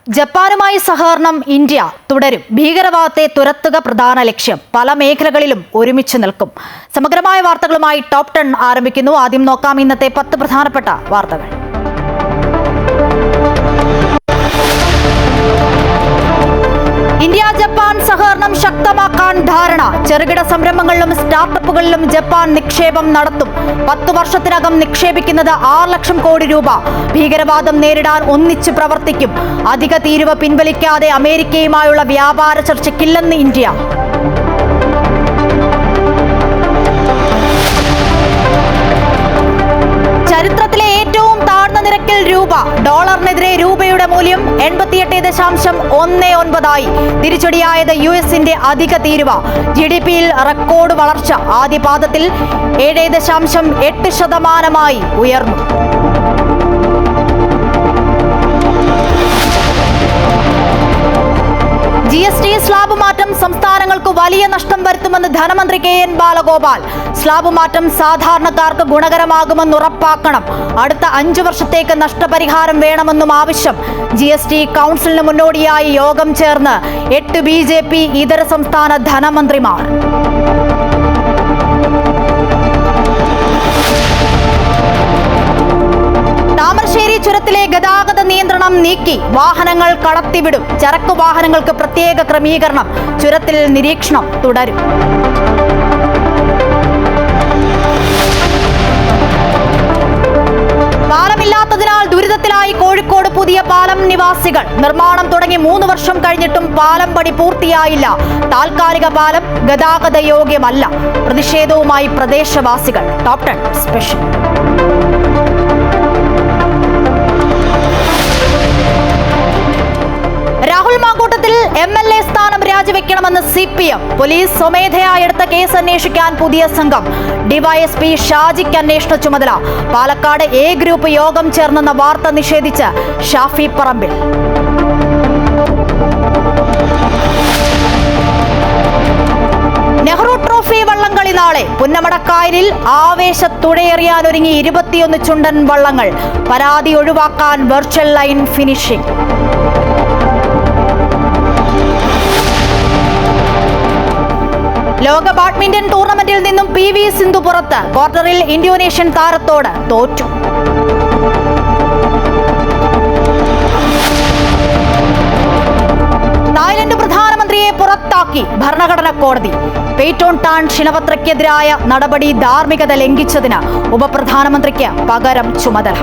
ജപ്പാനുമായി സഹകരണം ഇന്ത്യ തുടരും. ഭീകരവാദത്തെ തുരത്തുക പ്രധാന ലക്ഷ്യം. പല മേഖലകളിലും ഒരുമിച്ച് നിൽക്കും. സമഗ്രമായ വാർത്തകളുമായി ടോപ്പ് 10 ആരംഭിക്കുന്നു. ആദ്യം നോക്കാം ഇന്നത്തെ 10 പ്രധാനപ്പെട്ട വാർത്തകൾ. ഇന്ത്യ ജപ്പാൻ സഹകരണം ശക്തമാക്കാൻ ധാരണ. ചെറുകിട സംരംഭങ്ങളിലും സ്റ്റാർട്ടപ്പുകളിലും ജപ്പാൻ നിക്ഷേപം നടത്തും. 10 വർഷത്തിനകം നിക്ഷേപിക്കുന്നത് 6 ലക്ഷം കോടി രൂപ. ഭീകരവാദം നേരിടാൻ ഒന്നിച്ച് പ്രവർത്തിക്കും. അധിക തീരുവ പിൻവലിക്കാതെ അമേരിക്കയുമായുള്ള വ്യാപാര ചർച്ചയ്ക്കില്ലെന്ന് ഇന്ത്യ. ചരിത്രത്തിലെ ഏറ്റവും താഴ്ന്ന നിരക്കിൽ രൂപ. ഡോളറിനെതിരെ രൂപയുടെ മൂല്യം 88.19 ആയി. തിരിച്ചടിയായത് യുഎസിന്റെ അധിക തീരുവ. GDP-യിൽ റെക്കോർഡ് വളർച്ച. ആദ്യ പാദത്തിൽ 7.8% ഉയർന്നു. GST സ്ലാബ് മാറ്റം സംസ്ഥാനങ്ങൾക്ക് വലിയ നഷ്ടം വരുത്തുമെന്ന് ധനമന്ത്രി KN ബാലഗോപാൽ. സ്ലാബ് മാറ്റം സാധാരണക്കാർക്ക് ഗുണകരമാകുമെന്ന് ഉറപ്പാക്കണം. അടുത്ത 5 വർഷത്തേക്ക് നഷ്ടപരിഹാരം വേണമെന്നും ആവശ്യം. GST കൗൺസിലിന് മുന്നോടിയായി യോഗം ചേർന്ന് 8 BJP ഇതര സംസ്ഥാന ധനമന്ത്രിമാർ. താമരശ്ശേരി ചുരത്തിലെ ഗതാഗത നിയന്ത്രണം നീക്കി. വാഹനങ്ങൾ കടത്തിവിടും. ചരക്കു വാഹനങ്ങൾക്ക് പ്രത്യേക ക്രമീകരണം. ചുരത്തിൽ നിരീക്ഷണം തുടരും. പാലമില്ലാത്തതിനാൽ ദുരിതത്തിലായി കോഴിക്കോട് പുതിയ പാലം നിവാസികൾ. നിർമ്മാണം തുടങ്ങി 3 വർഷം കഴിഞ്ഞിട്ടും പാലം പണി പൂർത്തിയായില്ല. താൽക്കാലിക പാലം ഗതാഗത യോഗ്യമല്ല. പ്രതിഷേധവുമായി പ്രദേശവാസികൾ. Top 10 special. Rahul Mamkootathil MLA സ്ഥാനം രാജിവെക്കണമെന്ന് CPM. പോലീസ് സ്വമേധയാ എടുത്ത കേസ് അന്വേഷിക്കാൻ പുതിയ സംഘം. DYSP ഷാജിക്ക് അന്വേഷണ ചുമതല. പാലക്കാട് A ഗ്രൂപ്പ് യോഗം ചേർന്നെന്ന വാർത്ത നിഷേധിച്ച് ഷാഫി പറമ്പിൽ. നെഹ്റു ട്രോഫി വള്ളംകളി നാളെ. പുന്നമടക്കായലിൽ ആവേശത്തുഴയെറിയാനൊരുങ്ങി 21 ചുണ്ടൻ വള്ളങ്ങൾ. പരാതി ഒഴിവാക്കാൻ വെർച്വൽ ലൈൻ ഫിനിഷിംഗ്. ലോക ബാഡ്മിന്റൺ ടൂർണമെന്റിൽ നിന്നും PV സിന്ധു പുറത്ത്. ക്വാർട്ടറിൽ ഇന്തോനേഷ്യൻ താരത്തോട് തോറ്റു. തായ്ലൻഡ് പ്രധാനമന്ത്രിയെ പുറത്താക്കി ഭരണഘടന കോടതി. പെയ്റ്റോൺ ടാൻ ഷിനവത്രയ്ക്കെതിരായ നടപടി ധാർമ്മികത ലംഘിച്ചതിന് ഉപപ്രധാനമന്ത്രിക്ക് പകരം ചുമതല.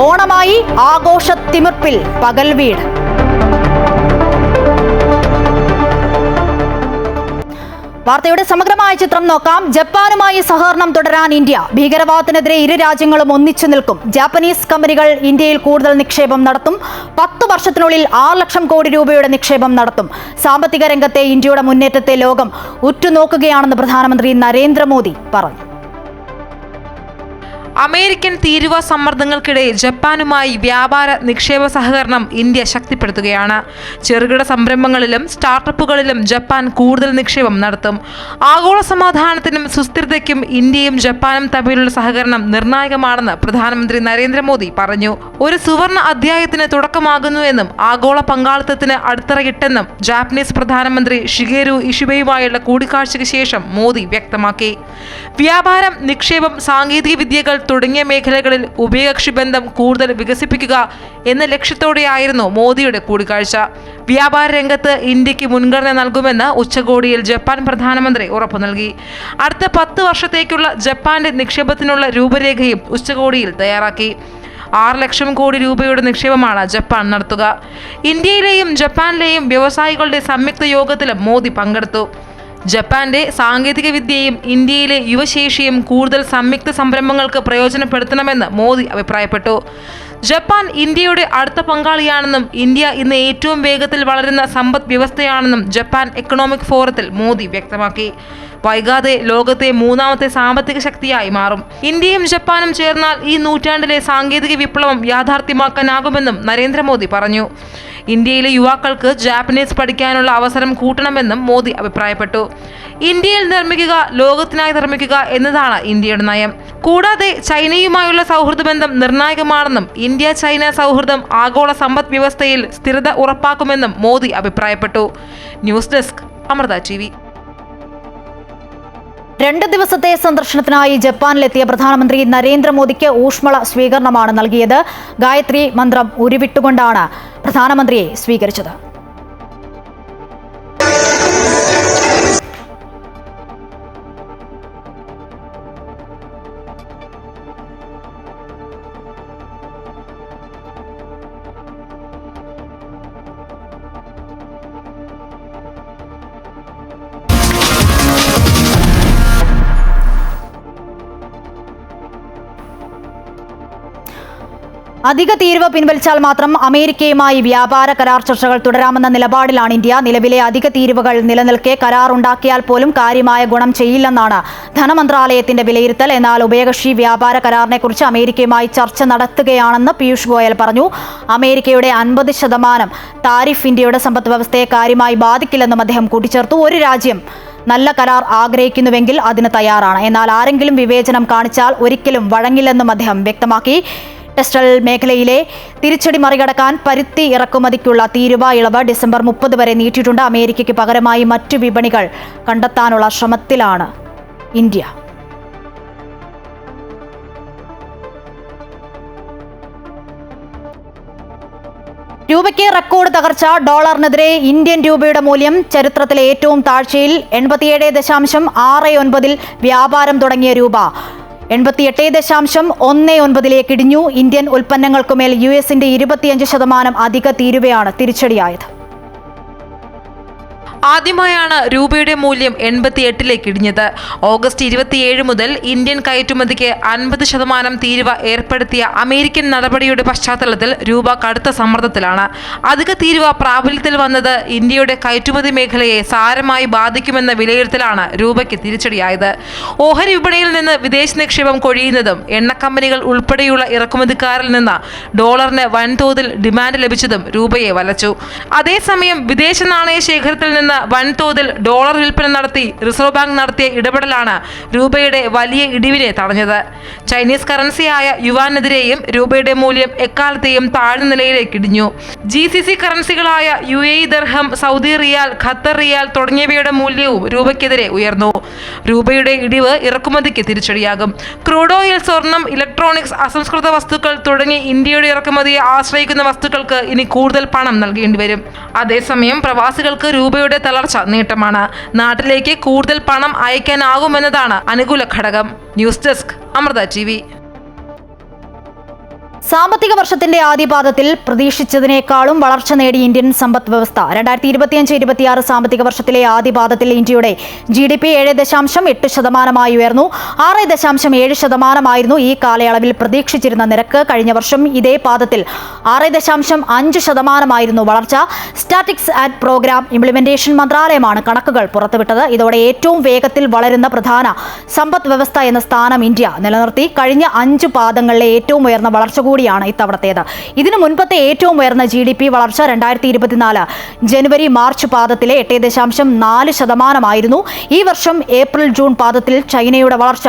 ഓണമായി ആഘോഷത്തിമിർപ്പിൽ പകൽ വീട്. വാർത്തയുടെ സമഗ്രമായ ചിത്രം നോക്കാം. ജപ്പാനുമായി സഹകരണം തുടരാൻ ഇന്ത്യ. ഭീകരവാദത്തിനെതിരെ ഇരു രാജ്യങ്ങളും ഒന്നിച്ചു നിൽക്കും. ജാപ്പനീസ് കമ്പനികൾ ഇന്ത്യയിൽ കൂടുതൽ നിക്ഷേപം നടത്തും. 10 വർഷത്തിനുള്ളിൽ 6 ലക്ഷം കോടി രൂപയുടെ നിക്ഷേപം നടത്തും. സാമ്പത്തിക രംഗത്തെ ഇന്ത്യയുടെ മുന്നേറ്റത്തെ ലോകം ഉറ്റുനോക്കുകയാണെന്ന് പ്രധാനമന്ത്രി നരേന്ദ്രമോദി പറഞ്ഞു. അമേരിക്കൻ തീരുവ സമ്മർദ്ദങ്ങൾക്കിടെ ജപ്പാനുമായി വ്യാപാര നിക്ഷേപ സഹകരണം ഇന്ത്യ ശക്തിപ്പെടുത്തുകയാണ്. ചെറുകിട സംരംഭങ്ങളിലും സ്റ്റാർട്ടപ്പുകളിലും ജപ്പാൻ കൂടുതൽ നിക്ഷേപം നടത്തും. ആഗോള സമാധാനത്തിനും സുസ്ഥിരതയ്ക്കും ഇന്ത്യയും ജപ്പാനും തമ്മിലുള്ള സഹകരണം നിർണായകമാണെന്ന് പ്രധാനമന്ത്രി നരേന്ദ്രമോദി പറഞ്ഞു. ഒരു സുവർണ അധ്യായത്തിന് തുടക്കമാകുന്നുവെന്നും ആഗോള പങ്കാളിത്തത്തിന് അടിത്തറയിട്ടെന്നും ജാപ്പനീസ് പ്രധാനമന്ത്രി ഷിഗേരു ഇഷിബയുമായുള്ള കൂടിക്കാഴ്ചയ്ക്ക് ശേഷം മോദി വ്യക്തമാക്കി. വ്യാപാരം, നിക്ഷേപം, സാങ്കേതിക വിദ്യകൾ തുടങ്ങിയ മേഖലകളിൽ ഉഭയകക്ഷി ബന്ധം കൂടുതൽ വികസിപ്പിക്കുക എന്ന ലക്ഷ്യത്തോടെയായിരുന്നു മോദിയുടെ കൂടിക്കാഴ്ച. വ്യാപാര രംഗത്ത് ഇന്ത്യക്ക് മുൻഗണന നൽകുമെന്ന് ഉച്ചകോടിയിൽ ജപ്പാൻ പ്രധാനമന്ത്രി ഉറപ്പു നൽകി. അടുത്ത 10 വർഷത്തേക്കുള്ള ജപ്പാന്റെ നിക്ഷേപത്തിനുള്ള രൂപരേഖയും ഉച്ചകോടിയിൽ തയ്യാറാക്കി. 6 ലക്ഷം കോടി രൂപയുടെ നിക്ഷേപമാണ് ജപ്പാൻ നടത്തുക. ഇന്ത്യയിലെയും ജപ്പാനിലെയും വ്യവസായികളുടെ സംയുക്ത യോഗത്തിലും മോദി പങ്കെടുത്തു. ജപ്പാന്റെ സാങ്കേതിക വിദ്യയും ഇന്ത്യയിലെ യുവശേഷിയും കൂടുതൽ സംയുക്ത സംരംഭങ്ങൾക്ക് പ്രയോജനപ്പെടുത്തണമെന്ന് മോദി അഭിപ്രായപ്പെട്ടു. ജപ്പാൻ ഇന്ത്യയുടെ അടുത്ത പങ്കാളിയാണെന്നും ഇന്ത്യ ഇന്ന് ഏറ്റവും വേഗത്തിൽ വളരുന്ന സമ്പദ് വ്യവസ്ഥയാണെന്നും ജപ്പാൻ എക്കണോമിക് ഫോറത്തിൽ മോദി വ്യക്തമാക്കി. വൈകാതെ ലോകത്തെ 3ാമത്തെ സാമ്പത്തിക ശക്തിയായി മാറും. ഇന്ത്യയും ജപ്പാനും ചേർന്നാൽ ഈ നൂറ്റാണ്ടിലെ സാങ്കേതിക വിപ്ലവം യാഥാർത്ഥ്യമാക്കാനാകുമെന്നും നരേന്ദ്രമോദി പറഞ്ഞു. ഇന്ത്യയിലെ യുവാക്കൾക്ക് ജാപ്പനീസ് പഠിക്കാനുള്ള അവസരം കൂട്ടണമെന്നും മോദി അഭിപ്രായപ്പെട്ടു. ഇന്ത്യയിൽ നിർമ്മിക്കുക, ലോകത്തിനായി നിർമ്മിക്കുക എന്നതാണ് ഇന്ത്യയുടെ നയം. കൂടാതെ ചൈനയുമായുള്ള സൗഹൃദ ബന്ധം നിർണായകമാണെന്നും ഇന്ത്യ ചൈന സൗഹൃദം ആഗോള സമ്പദ് വ്യവസ്ഥയിൽ സ്ഥിരത ഉറപ്പാക്കുമെന്നും മോദി അഭിപ്രായപ്പെട്ടു. News desk Amrita TV. 2 ദിവസത്തെ സന്ദർശനത്തിനായി ജപ്പാനിലെത്തിയ പ്രധാനമന്ത്രി നരേന്ദ്രമോദിക്ക് ഊഷ്മള സ്വീകരണമാണ് നൽകിയത്. ഗായത്രി മന്ത്രം ഉരുവിട്ടുകൊണ്ടാണ് പ്രധാനമന്ത്രിയെ സ്വീകരിച്ചത്. അധിക തീരുവ പിൻവലിച്ചാൽ മാത്രം അമേരിക്കയുമായി വ്യാപാര കരാർ ചർച്ചകൾ തുടരാമെന്ന നിലപാടിലാണ് ഇന്ത്യ. നിലവിലെ അധിക തീരുവകൾ നിലനിൽക്കെ കരാർ ഉണ്ടാക്കിയാൽ പോലും കാര്യമായ ഗുണം ചെയ്യില്ലെന്നാണ് ധനമന്ത്രാലയത്തിന്റെ വിലയിരുത്തൽ. എന്നാൽ ഉഭയകക്ഷി വ്യാപാര കരാറിനെക്കുറിച്ച് അമേരിക്കയുമായി ചർച്ച നടത്തുകയാണെന്ന് പീയൂഷ് ഗോയൽ പറഞ്ഞു. അമേരിക്കയുടെ 50% താരിഫ് ഇന്ത്യയുടെ സമ്പദ് വ്യവസ്ഥയെ കാര്യമായി ബാധിക്കില്ലെന്നും അദ്ദേഹം കൂട്ടിച്ചേർത്തു. ഒരു രാജ്യം നല്ല കരാർ ആഗ്രഹിക്കുന്നുവെങ്കിൽ അതിന് തയ്യാറാണ്. എന്നാൽ ആരെങ്കിലും വിവേചനം കാണിച്ചാൽ ഒരിക്കലും വഴങ്ങില്ലെന്നും അദ്ദേഹം വ്യക്തമാക്കി. ടെക്സ്റ്റൈൽ മേഖലയിലെ തിരിച്ചടി മറികടക്കാൻ പരുത്തി ഇറക്കുമതിക്കുള്ള തീരുവ ഇളവ് ഡിസംബർ 30 വരെ നീട്ടിയിട്ടുണ്ട്. അമേരിക്കയ്ക്ക് പകരമായി മറ്റു വിപണികൾ കണ്ടെത്താനുള്ള ശ്രമത്തിലാണ് ഇന്ത്യ. രൂപയ്ക്ക് റെക്കോർഡ് തകർച്ച. ഡോളറിനെതിരെ ഇന്ത്യൻ രൂപയുടെ മൂല്യം ചരിത്രത്തിലെ ഏറ്റവും താഴ്ചയിൽ. 87.69 വ്യാപാരം തുടങ്ങിയ രൂപ 88.19 ഇടിഞ്ഞു. ഇന്ത്യൻ ഉൽപ്പന്നങ്ങൾക്കുമേൽ US-ന്റെ 25% അധിക തീരുവയാണ് തിരിച്ചടിയായത്. ആദ്യമായാണ് രൂപയുടെ മൂല്യം 88 ഇടിഞ്ഞത്. ഓഗസ്റ്റ് 27 മുതൽ ഇന്ത്യൻ കയറ്റുമതിക്ക് 50% തീരുവ ഏർപ്പെടുത്തിയ അമേരിക്കൻ നടപടിയുടെ പശ്ചാത്തലത്തിൽ രൂപ കടുത്ത സമ്മർദ്ദത്തിലാണ്. അധിക തീരുവ പ്രാബല്യത്തിൽ വന്നത് ഇന്ത്യയുടെ കയറ്റുമതി മേഖലയെ സാരമായി ബാധിക്കുമെന്ന വിലയിരുത്തലാണ് രൂപയ്ക്ക് തിരിച്ചടിയായത്. ഓഹരി വിപണിയിൽ നിന്ന് വിദേശ നിക്ഷേപം കൊഴിയുന്നതും എണ്ണക്കമ്പനികൾ ഉൾപ്പെടെയുള്ള ഇറക്കുമതിക്കാരിൽ നിന്ന് ഡോളറിന് വൻതോതിൽ ഡിമാൻഡ് ലഭിച്ചതും രൂപയെ വലച്ചു. അതേസമയം വിദേശ നാണയ ശേഖരത്തിൽ നിന്ന് വൻതോതിൽ ഡോളർ വിൽപ്പന നടത്തി റിസർവ് ബാങ്ക് നടത്തിയ ഇടപെടലാണ് രൂപയുടെ വലിയ ഇടിവിനെ തടഞ്ഞത്. ചൈനീസ് കറൻസിയായ യുവാനെതിരെയും രൂപയുടെ മൂല്യം എക്കാലത്തെയും താഴ്ന്ന നിലയിലേക്ക് ഇടിഞ്ഞു. GCC കറൻസികളായ UAE ദിർഹം, സൗദി റിയാൽ, ഖത്തർ റിയാൽ തുടങ്ങിയവയുടെ മൂല്യവും രൂപയ്ക്കെതിരെ ഉയർന്നു. രൂപയുടെ ഇടിവ് ഇറക്കുമതിക്ക് തിരിച്ചടിയാകും. ക്രൂഡ് ഓയിൽ, സ്വർണം, ഇലക്ട്രോണിക്സ്, അസംസ്കൃത വസ്തുക്കൾ തുടങ്ങി ഇന്ത്യയുടെ ഇറക്കുമതിയെ ആശ്രയിക്കുന്ന വസ്തുക്കൾക്ക് ഇനി കൂടുതൽ പണം നൽകേണ്ടി വരും. അതേസമയം പ്രവാസികൾക്ക് രൂപയുടെ തളർച്ച നേട്ടമാണ്. നാട്ടിലേക്ക് കൂടുതൽ പണം അയക്കാനാകുമെന്നതാണ് അനുകൂല ഘടകം. News desk Amrita TV. സാമ്പത്തിക വർഷത്തിന്റെ ആദ്യപാദത്തിൽ പ്രതീക്ഷിച്ചതിനേക്കാളും വളർച്ച നേടി ഇന്ത്യൻ സമ്പദ് വ്യവസ്ഥ. 2025-26 സാമ്പത്തിക വർഷത്തിലെ ആദ്യപാദത്തിൽ ഇന്ത്യയുടെ GDP 7.8% ഉയർന്നു. 6.7% ഈ കാലയളവിൽ പ്രതീക്ഷിച്ചിരുന്ന നിരക്ക്. കഴിഞ്ഞ വർഷം ഇതേ പാദത്തിൽ 6.5% വളർച്ച. സ്റ്റാറ്റിക്സ് ആൻഡ് പ്രോഗ്രാം ഇംപ്ലിമെന്റേഷൻ മന്ത്രാലയമാണ് കണക്കുകൾ പുറത്തുവിട്ടത്. ഇതോടെ ഏറ്റവും വേഗത്തിൽ വളരുന്ന പ്രധാന സമ്പദ് വ്യവസ്ഥ എന്ന സ്ഥാനം ഇന്ത്യ നിലനിർത്തി. കഴിഞ്ഞ 5 പാദങ്ങളിലെ ഏറ്റവും ഉയർന്ന വളർച്ച കൂടിയാണ് ഇത്തവണത്തേത്. ഇതിനു മുൻപത്തെ ഏറ്റവും ഉയർന്ന GDP വളർച്ച 2024 ജനുവരി-മാർച്ച് പാദത്തിലെ 8.4% ഈ വർഷം ഏപ്രിൽ-ജൂൺ പാദത്തിൽ ചൈനയുടെ വളർച്ച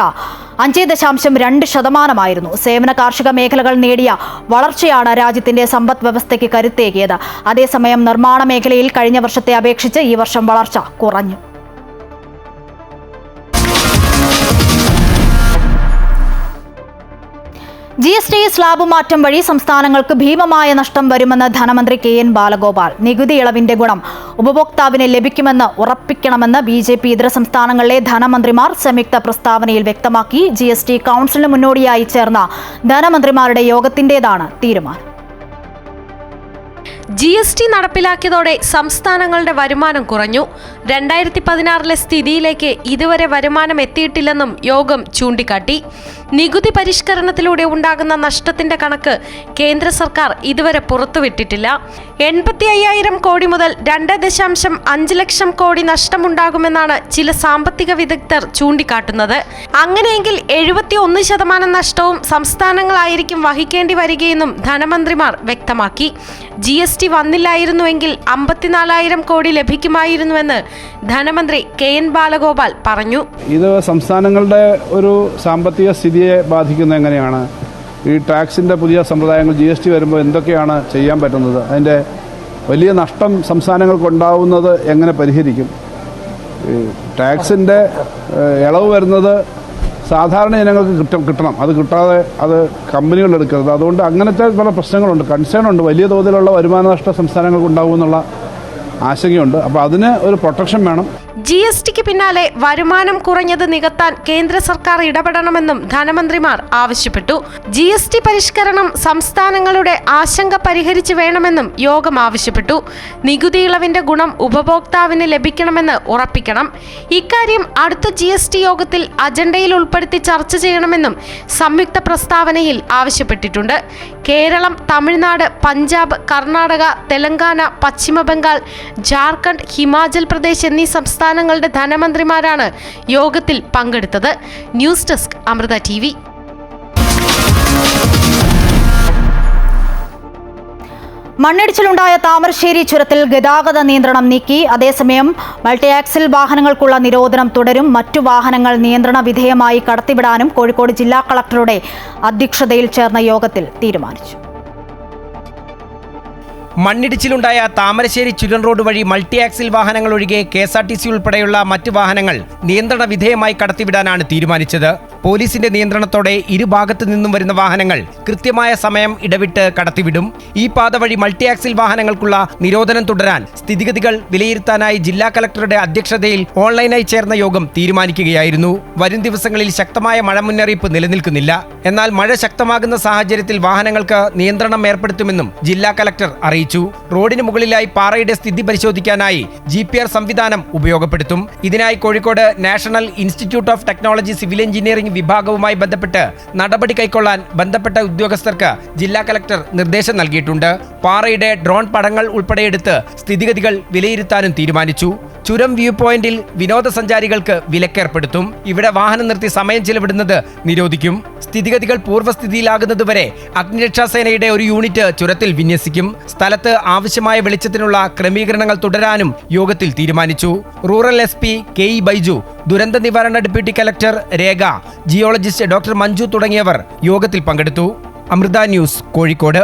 5.2% സേവന കാർഷിക മേഖലകൾ നേടിയ വളർച്ചയാണ് രാജ്യത്തിന്റെ സമ്പദ് വ്യവസ്ഥയ്ക്ക് കരുത്തേകിയത്. അതേസമയം നിർമ്മാണ മേഖലയിൽ കഴിഞ്ഞ വർഷത്തെ അപേക്ഷിച്ച് ഈ വർഷം വളർച്ച കുറഞ്ഞു. GST സ്ലാബ് മാറ്റം വഴി സംസ്ഥാനങ്ങൾക്ക് ഭീമമായ നഷ്ടം വരുമെന്ന് ധനമന്ത്രി KN ബാലഗോപാൽ. നികുതി ഇളവിന്റെ ഗുണം ഉപഭോക്താവിന് ലഭിക്കുമെന്ന് ഉറപ്പിക്കണമെന്ന് BJP ഇതര സംസ്ഥാനങ്ങളിലെ ധനമന്ത്രിമാർ സംയുക്ത പ്രസ്താവനയിൽ വ്യക്തമാക്കി. GST കൗൺസിലിന് മുന്നോടിയായി ചേർന്ന ധനമന്ത്രിമാരുടെ യോഗത്തിന്റേതാണ് തീരുമാനം. GST നടപ്പിലാക്കിയതോടെ സംസ്ഥാനങ്ങളുടെ വരുമാനം കുറഞ്ഞു. 2016 സ്ഥിതിയിലേക്ക് ഇതുവരെ വരുമാനം എത്തിയിട്ടില്ലെന്നും യോഗം ചൂണ്ടിക്കാട്ടി. നികുതി പരിഷ്കരണത്തിലൂടെ ഉണ്ടാകുന്ന നഷ്ടത്തിന്റെ കണക്ക് കേന്ദ്ര സർക്കാർ ഇതുവരെ പുറത്തുവിട്ടിട്ടില്ല. 85,000 കോടി മുതൽ 2.5 ലക്ഷം കോടി നഷ്ടമുണ്ടാകുമെന്നാണ് ചില സാമ്പത്തിക വിദഗ്ധർ ചൂണ്ടിക്കാട്ടുന്നത്. അങ്ങനെയെങ്കിൽ 71% നഷ്ടവും സംസ്ഥാനങ്ങളായിരിക്കും വഹിക്കേണ്ടി വരികയെന്നും ധനമന്ത്രിമാർ വ്യക്തമാക്കി. GST GST വന്നില്ലായിരുന്നുവെങ്കിൽ 54,000 കോടി ലഭിക്കുമായിരുന്നുവെന്ന് ധനമന്ത്രി KN ബാലഗോപാൽ പറഞ്ഞു. ഇത് സംസ്ഥാനങ്ങളുടെ ഒരു സാമ്പത്തിക സ്ഥിതിയെ ബാധിക്കുന്നത് എങ്ങനെയാണ്? ഈ ടാക്സിൻ്റെ പുതിയ സമ്പ്രദായങ്ങൾ GST വരുമ്പോൾ എന്തൊക്കെയാണ് ചെയ്യാൻ പറ്റുന്നത്? അതിൻ്റെ വലിയ നഷ്ടം സംസ്ഥാനങ്ങൾക്കുണ്ടാവുന്നത് എങ്ങനെ പരിഹരിക്കും? ടാക്സിൻ്റെ ഇളവ് വരുന്നത് സാധാരണ ജനങ്ങൾക്ക് കിട്ടണം, അത് കിട്ടാതെ അത് കമ്പനികൾ എടുക്കരുത്. അതുകൊണ്ട് അങ്ങനത്തെ പല പ്രശ്നങ്ങളുണ്ട്, കൺസേൺ ഉണ്ട്. വലിയ തോതിലുള്ള വരുമാന നഷ്ടം സംസ്ഥാനങ്ങൾക്ക് ഉണ്ടാകുമെന്നുള്ള ആശങ്കയുണ്ട്. അപ്പോൾ അതിന് ഒരു പ്രൊട്ടക്ഷൻ വേണം. GSTക്ക് പിന്നാലെ വരുമാനം കുറഞ്ഞത് നികത്താൻ കേന്ദ്ര സർക്കാർ ഇടപെടണമെന്നും ധനമന്ത്രിമാർ ആവശ്യപ്പെട്ടു. GST പരിഷ്കരണം സംസ്ഥാനങ്ങളുടെ ആശങ്ക പരിഹരിച്ച് വേണമെന്നും യോഗം ആവശ്യപ്പെട്ടു. നികുതി ഇളവിന്റെ ഗുണം ഉപഭോക്താവിന് ലഭിക്കണമെന്ന് ഉറപ്പിക്കണം. ഇക്കാര്യം അടുത്ത GST യോഗത്തിൽ അജണ്ടയിൽ ഉൾപ്പെടുത്തി ചർച്ച ചെയ്യണമെന്നും സംയുക്ത പ്രസ്താവനയിൽ ആവശ്യപ്പെട്ടിട്ടുണ്ട്. കേരളം, തമിഴ്നാട്, പഞ്ചാബ്, കർണാടക, തെലങ്കാന, പശ്ചിമ ബംഗാൾ, ജാർഖണ്ഡ്, ഹിമാചൽ പ്രദേശ് എന്നീ സംസ്ഥാനങ്ങളുടെ ധനമന്ത്രിമാരാണ് യോഗത്തിൽ പങ്കെടുത്തത്. News desk Amrita TV. മണ്ണിടിച്ചിലുണ്ടായ താമരശ്ശേരി ചുരത്തിൽ ഗതാഗത നിയന്ത്രണം നീക്കി. അതേസമയം മൾട്ടി ആക്സിൽ വാഹനങ്ങൾക്കുള്ള നിരോധനം തുടരും. മറ്റു വാഹനങ്ങൾ നിയന്ത്രണ വിധേയമായി കടത്തിവിടാനും കോഴിക്കോട് ജില്ലാ കളക്ടറുടെ അധ്യക്ഷതയിൽ ചേർന്ന യോഗത്തിൽ തീരുമാനിച്ചു. മണ്ണിടിച്ചിലുണ്ടായ താമരശ്ശേരി ചുരം റോഡ് വഴി മൾട്ടി ആക്സിൽ വാഹനങ്ങൾ ഒഴികെ KSRTC ഉൾപ്പെടെയുള്ള മറ്റ് വാഹനങ്ങൾ നിയന്ത്രണ വിധേയമായി കടത്തിവിടാനാണ് തീരുമാനിച്ചത്. പോലീസിന്റെ നിയന്ത്രണത്തോടെ ഇരുഭാഗത്തു നിന്നും വരുന്ന വാഹനങ്ങൾ കൃത്യമായ സമയം ഇടവിട്ട് കടത്തിവിടും. ഈ പാത വഴി മൾട്ടി ആക്സിൽ വാഹനങ്ങൾക്കുള്ള നിരോധനം തുടരാൻ സ്ഥിതിഗതികൾ വിലയിരുത്താനായി ജില്ലാ കളക്ടറുടെ അധ്യക്ഷതയിൽ ഓൺലൈനായി ചേർന്ന യോഗം തീരുമാനിക്കുകയായിരുന്നു. വരും ദിവസങ്ങളിൽ ശക്തമായ മഴ മുന്നറിയിപ്പ് നിലനിൽക്കുന്നില്ല. എന്നാൽ മഴ ശക്തമാകുന്ന സാഹചര്യത്തിൽ വാഹനങ്ങൾക്ക് നിയന്ത്രണം ഏർപ്പെടുത്തുമെന്നും ജില്ലാ കളക്ടർ അറിയിച്ചു. റോഡിന് മുകളിലായി പാറയുടെ സ്ഥിതി പരിശോധിക്കാനായി GPR സംവിധാനം ഉപയോഗപ്പെടുത്തും. ഇതിനായി Kozhikode national institute of technology civil engineering വിഭാഗവുമായി ബന്ധപ്പെട്ട് നടപടി കൈക്കൊള്ളാൻ ബന്ധപ്പെട്ട ഉദ്യോഗസ്ഥർക്ക് ജില്ലാ കളക്ടർ നിർദ്ദേശം നൽകിയിട്ടുണ്ട്. പാറയുടെ ഡ്രോൺ പടങ്ങൾ ഉൾപ്പെടെയെടുത്ത് സ്ഥിതിഗതികൾ വിലയിരുത്താനും തീരുമാനിച്ചു. ചുരം വ്യൂ പോയിന്റിൽ വിനോദസഞ്ചാരികൾക്ക് വിലക്കേർപ്പെടുത്തും. ഇവിടെ വാഹനം നിർത്തി സമയം ചിലവിടുന്നത് നിരോധിക്കും. സ്ഥിതിഗതികൾ പൂർവ്വസ്ഥിതിയിലാകുന്നതുവരെ അഗ്നിരക്ഷാസേനയുടെ ഒരു യൂണിറ്റ് ചുരത്തിൽ വിന്യസിക്കും. സ്ഥലത്ത് ആവശ്യമായ വെളിച്ചത്തിനുള്ള ക്രമീകരണങ്ങൾ തുടരാനും യോഗത്തിൽ തീരുമാനിച്ചു. റൂറൽ SP KE ബൈജു, ദുരന്ത നിവാരണ ഡെപ്യൂട്ടി കലക്ടർ രേഖ, ജിയോളജിസ്റ്റ് ഡോക്ടർ മഞ്ജു തുടങ്ങിയവർ യോഗത്തിൽ പങ്കെടുത്തു. അമൃത ന്യൂസ്, കോഴിക്കോട്.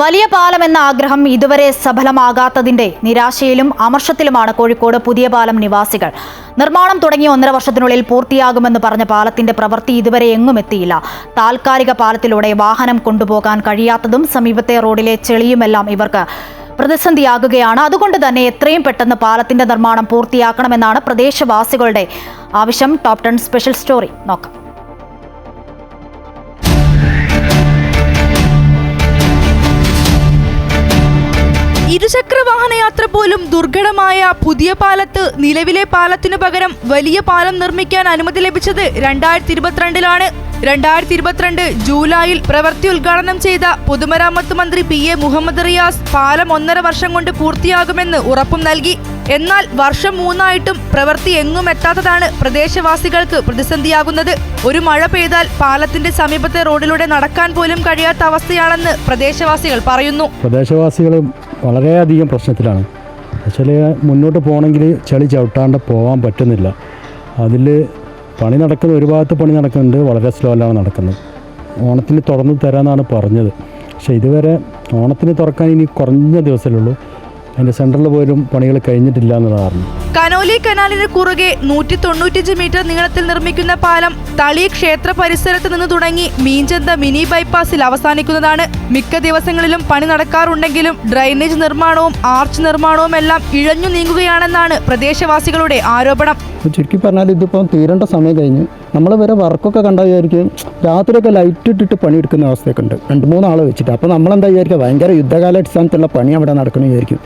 വലിയ പാലം എന്ന ആഗ്രഹം ഇതുവരെ സഫലമാകാത്തതിന്റെ നിരാശയിലും അമർഷത്തിലുമാണ് കോഴിക്കോട് പുതിയ പാലം നിവാസികൾ. നിർമ്മാണം തുടങ്ങിയ 1.5 വർഷത്തിനുള്ളിൽ പൂർത്തിയാകുമെന്ന് പറഞ്ഞ പാലത്തിന്റെ പ്രവൃത്തി ഇതുവരെ എങ്ങും എത്തിയില്ല. താൽക്കാലിക പാലത്തിലൂടെ വാഹനം കൊണ്ടുപോകാൻ കഴിയാത്തതും സമീപത്തെ റോഡിലെ ചെളിയുമെല്ലാം ഇവർക്ക് പ്രതിസന്ധിയാകുകയാണ്. അതുകൊണ്ട് തന്നെ എത്രയും പെട്ടെന്ന് പാലത്തിന്റെ നിർമ്മാണം പൂർത്തിയാക്കണമെന്നാണ് പ്രദേശവാസികളുടെ ആവശ്യം. ടോപ് 10 സ്പെഷ്യൽ സ്റ്റോറി നോക്കാം. ഇരുചക്ര വാഹനയാത്ര പോലും ദുർഘടമായ പുതിയ പാലത്ത് നിലവിലെ പാലത്തിനു പകരം വലിയ പാലം നിർമ്മിക്കാൻ അനുമതി ലഭിച്ചത് 2022-ലാണ്. 2022 ജൂലൈയിൽ പ്രവൃത്തി ഉദ്ഘാടനം ചെയ്ത പൊതുമരാമത്ത് മന്ത്രി PA മുഹമ്മദ് റിയാസ് പാലം 1.5 വർഷം കൊണ്ട് പൂർത്തിയാകുമെന്ന് ഉറപ്പും നൽകി. എന്നാൽ വർഷം 3ആയിട്ടും പ്രവൃത്തി എങ്ങും എത്താത്തതാണ് പ്രദേശവാസികൾക്ക് പ്രതിസന്ധിയാകുന്നത്. ഒരു മഴ പെയ്താൽ പാലത്തിന്റെ സമീപത്തെ റോഡിലൂടെ നടക്കാൻ പോലും കഴിയാത്ത അവസ്ഥയാണെന്ന് പ്രദേശവാസികൾ പറയുന്നു. പ്രദേശവാസികൾ വളരെയധികം പ്രശ്നത്തിലാണ്. വെച്ചാൽ മുന്നോട്ട് പോകണമെങ്കിൽ ചെളി ചവിട്ടാണ്ട് പോകാൻ പറ്റുന്നില്ല. അതിൽ പണി നടക്കുന്ന ഒരു ഭാഗത്ത് പണി നടക്കുന്നുണ്ട്, വളരെ സ്ലോയിലാണ് നടക്കുന്നത്. ഓണത്തിന് തുറന്നു തരാമെന്നാണ് പറഞ്ഞത്. പക്ഷേ ഇതുവരെ ഓണത്തിന് തുറക്കാൻ ഇനി കുറഞ്ഞ ദിവസമേ ഉള്ളൂ. അതിൻ്റെ സെൻറ്ററിൽ പോലും പണികൾ കഴിഞ്ഞിട്ടില്ല എന്നതാണ്. കനോലി കനാലിന് കുറുകെ 195 മീറ്റർ നീളത്തിൽ നിർമ്മിക്കുന്ന പാലം തളി ക്ഷേത്ര പരിസരത്ത് നിന്ന് തുടങ്ങി മീഞ്ചന്ത മിനി ബൈപ്പാസിൽ അവസാനിക്കുന്നതാണ്. മിക്ക ദിവസങ്ങളിലും പണി നടക്കാറുണ്ടെങ്കിലും ഡ്രൈനേജ് നിർമ്മാണവും ആർച്ച് നിർമ്മാണവും എല്ലാം ഇഴഞ്ഞു നീങ്ങുകയാണെന്നാണ് പ്രദേശവാസികളുടെ ആരോപണം. ചുരുക്കി പറഞ്ഞാൽ ഇതിപ്പോൾ തീരേണ്ട സമയം കഴിഞ്ഞ് നമ്മൾ വരെ വർക്കൊക്കെ കണ്ടാൽ വിചാരിക്കും രാത്രിയൊക്കെ ലൈറ്റ് ഇട്ടിട്ട് പണിയെടുക്കുന്ന അവസ്ഥയൊക്കെ ഉണ്ട്, 2-3 ആളെ വെച്ചിട്ട്. അപ്പോൾ നമ്മളെന്താ വിചാരിക്കുക, ഭയങ്കര യുദ്ധകാലാടിസ്ഥാനത്തുള്ള പണി അവിടെ നടക്കണം വിചാരിക്കും.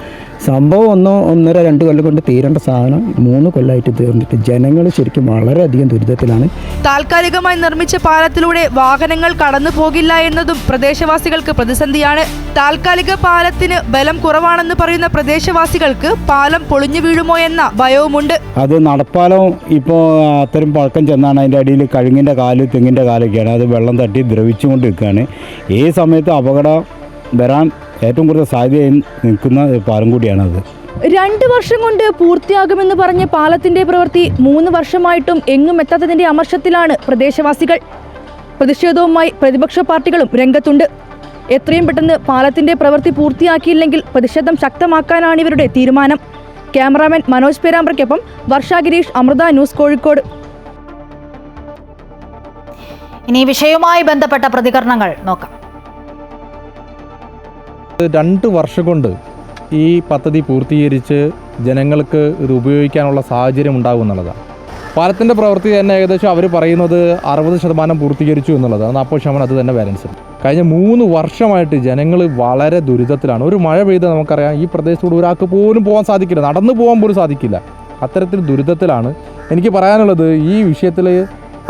സംഭവം 1.5-2 കൊല്ലം കൊണ്ട് തീരേണ്ട സാധനം 3 കൊല്ലമായിട്ട് തീർന്നിട്ട് ജനങ്ങൾ ശരിക്കും വളരെയധികം ദുരിതത്തിലാണ്. താൽക്കാലികമായി നിർമ്മിച്ച പാലത്തിലൂടെ വാഹനങ്ങൾ കടന്നു പോകില്ല എന്നതും പ്രദേശവാസികൾക്ക് പ്രതിസന്ധിയാണ്. താൽക്കാലിക പാലത്തിന് ബലം കുറവാണെന്ന് പറയുന്ന പ്രദേശവാസികൾക്ക് പാലം പൊളിഞ്ഞു വീഴുമോ എന്ന ഭയവുമുണ്ട്. അത് നടപ്പാലം ഇപ്പോൾ അത്തരം പഴക്കം ചെന്നാണ്. അതിൻ്റെ അടിയിൽ കഴുങ്ങിൻ്റെ കാല് തെങ്ങിൻ്റെ കാലൊക്കെയാണ്. അത് വെള്ളം തട്ടി ദ്രവിച്ചുകൊണ്ട് നിൽക്കുകയാണ്. ഈ സമയത്ത് അപകടം വരാൻ ഏറ്റവും കൂടുതൽ സാധ്യത നിൽക്കുന്ന പാലം കൂടിയാണത്. 2 വർഷം കൊണ്ട് പൂർത്തിയാകുമെന്ന് പറഞ്ഞ പാലത്തിന്റെ പ്രവൃത്തി 3 വർഷമായിട്ടും എങ്ങും എത്താത്തതിന്റെ അമർഷത്തിലാണ് പ്രദേശവാസികൾ. പ്രതിഷേധവുമായി പ്രതിപക്ഷ പാർട്ടികളും രംഗത്തുണ്ട്. എത്രയും പെട്ടെന്ന് പാലത്തിന്റെ പ്രവൃത്തി പൂർത്തിയാക്കിയില്ലെങ്കിൽ പ്രതിഷേധം ശക്തമാക്കാനാണ് ഇവരുടെ തീരുമാനം. ക്യാമറാമാൻ മനോജ് പേരാമ്പ്രയ്ക്കൊപ്പം വർഷ ഗിരീഷ്, അമൃത ന്യൂസ്, കോഴിക്കോട്. ഇനി വിഷയവുമായി ബന്ധപ്പെട്ട പ്രതികരണങ്ങൾ നോക്കാം. 2 വർഷം കൊണ്ട് ഈ പദ്ധതി പൂർത്തീകരിച്ച് ജനങ്ങൾക്ക് ഇത് ഉപയോഗിക്കാനുള്ള സാഹചര്യം ഉണ്ടാകും എന്നുള്ളതാണ്. പാലത്തിൻ്റെ പ്രവൃത്തി തന്നെ ഏകദേശം അവർ പറയുന്നത് 60% പൂർത്തീകരിച്ചു എന്നുള്ളതാണ്. 40% അത് തന്നെ ബാലൻസ്. കഴിഞ്ഞ 3 വർഷമായിട്ട് ജനങ്ങൾ വളരെ ദുരിതത്തിലാണ്. ഒരു മഴ പെയ്താൽ നമുക്കറിയാം ഈ പ്രദേശത്തൂടെ ഒരാൾക്ക് പോലും പോകാൻ സാധിക്കില്ല, നടന്നു പോകാൻ പോലും സാധിക്കില്ല. അത്തരത്തിൽ ദുരിതത്തിലാണ്. എനിക്ക് പറയാനുള്ളത് ഈ വിഷയത്തിൽ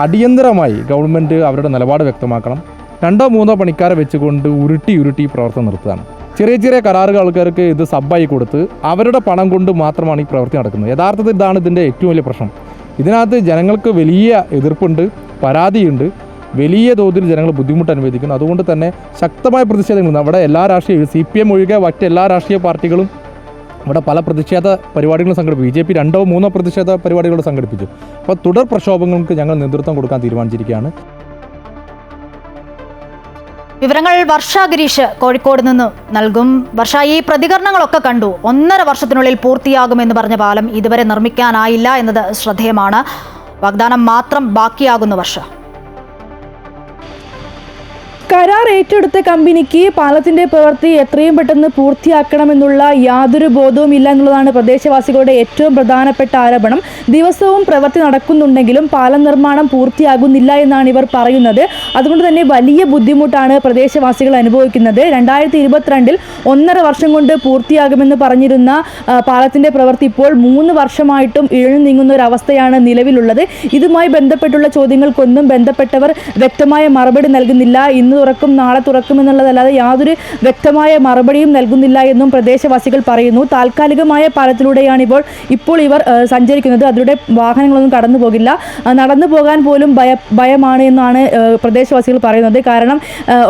അടിയന്തരമായി ഗവൺമെൻറ് അവരുടെ നിലപാട് വ്യക്തമാക്കണം. 2-3 പണിക്കാരെ വെച്ചുകൊണ്ട് ഉരുട്ടി ഈ പ്രവർത്തനം നിർത്തുകയാണ്. ചെറിയ കരാറുകൾ ആൾക്കാർക്ക് ഇത് സബ്ബായി കൊടുത്ത് അവരുടെ പണം കൊണ്ട് മാത്രമാണ് ഈ പ്രവൃത്തി നടക്കുന്നത്. യഥാർത്ഥത്തിൽ ഇതാണ് ഇതിൻ്റെ ഏറ്റവും വലിയ പ്രശ്നം. ഇതിനകത്ത് ജനങ്ങൾക്ക് വലിയ എതിർപ്പുണ്ട്, പരാതിയുണ്ട്, വലിയ തോതിൽ ജനങ്ങൾ ബുദ്ധിമുട്ട് അനുഭവിക്കുന്നു. അതുകൊണ്ട് തന്നെ ശക്തമായ പ്രതിഷേധങ്ങൾ അവിടെ എല്ലാ രാഷ്ട്രീയ CPM ഒഴികെ മറ്റെല്ലാ രാഷ്ട്രീയ പാർട്ടികളും ഇവിടെ പല പ്രതിഷേധ പരിപാടികളും സംഘടിപ്പിച്ചു. BJP 2-3 പ്രതിഷേധ പരിപാടികൾ സംഘടിപ്പിച്ചു. അപ്പോൾ തുടർ പ്രക്ഷോഭങ്ങൾക്ക് ഞങ്ങൾ നേതൃത്വം കൊടുക്കാൻ തീരുമാനിച്ചിരിക്കുകയാണ്. വിവരങ്ങൾ വർഷ ഗിരീഷ് കോഴിക്കോട് നിന്ന് നൽകും. വർഷ, ഈ പ്രതികരണങ്ങളൊക്കെ കണ്ടു. 1.5 വർഷത്തിനുള്ളിൽ പൂർത്തിയാകുമെന്ന് പറഞ്ഞ പാലം ഇതുവരെ നിർമ്മിക്കാനായില്ല എന്നത് ശ്രദ്ധേയമാണ്. വാഗ്ദാനം മാത്രം ബാക്കിയാകുന്നു. വർഷ, കരാർ ഏറ്റെടുത്ത കമ്പനിക്ക് പാലത്തിന്റെ പ്രവൃത്തി എത്രയും പെട്ടെന്ന് പൂർത്തിയാക്കണമെന്നുള്ള യാതൊരു ബോധവും ഇല്ല എന്നുള്ളതാണ് പ്രദേശവാസികളുടെ ഏറ്റവും പ്രധാനപ്പെട്ട ആരോപണം. ദിവസവും പ്രവൃത്തി നടക്കുന്നുണ്ടെങ്കിലും പാലം നിർമ്മാണം പൂർത്തിയാകുന്നില്ല എന്നാണ് ഇവർ പറയുന്നത്. അതുകൊണ്ട് തന്നെ വലിയ ബുദ്ധിമുട്ടാണ് പ്രദേശവാസികൾ അനുഭവിക്കുന്നത്. 2022 1.5 വർഷം കൊണ്ട് പൂർത്തിയാകുമെന്ന് പറഞ്ഞിരുന്ന പാലത്തിന്റെ പ്രവൃത്തി ഇപ്പോൾ 3 വർഷമായിട്ടും ഇഴഞ്ഞു നീങ്ങുന്ന ഒരു അവസ്ഥയാണ് നിലവിലുള്ളത്. ഇതുമായി ബന്ധപ്പെട്ടുള്ള ചോദ്യങ്ങൾക്കൊന്നും ബന്ധപ്പെട്ടവർ വ്യക്തമായ മറുപടി നൽകുന്നില്ല. ഇന്ന് തുറക്കും നാളെ തുറക്കും എന്നുള്ളതല്ലാതെ യാതൊരു വ്യക്തമായ മറുപടിയും നൽകുന്നില്ല എന്നും പ്രദേശവാസികൾ പറയുന്നു. താൽക്കാലികമായ പാലത്തിലൂടെയാണ് ഇപ്പോൾ ഇവർ സഞ്ചരിക്കുന്നത്. അതിലൂടെ വാഹനങ്ങളൊന്നും കടന്നു പോകില്ല. നടന്നു പോകാൻ പോലും ഭയമാണ് എന്നാണ് പ്രദേശവാസികൾ പറയുന്നത്. കാരണം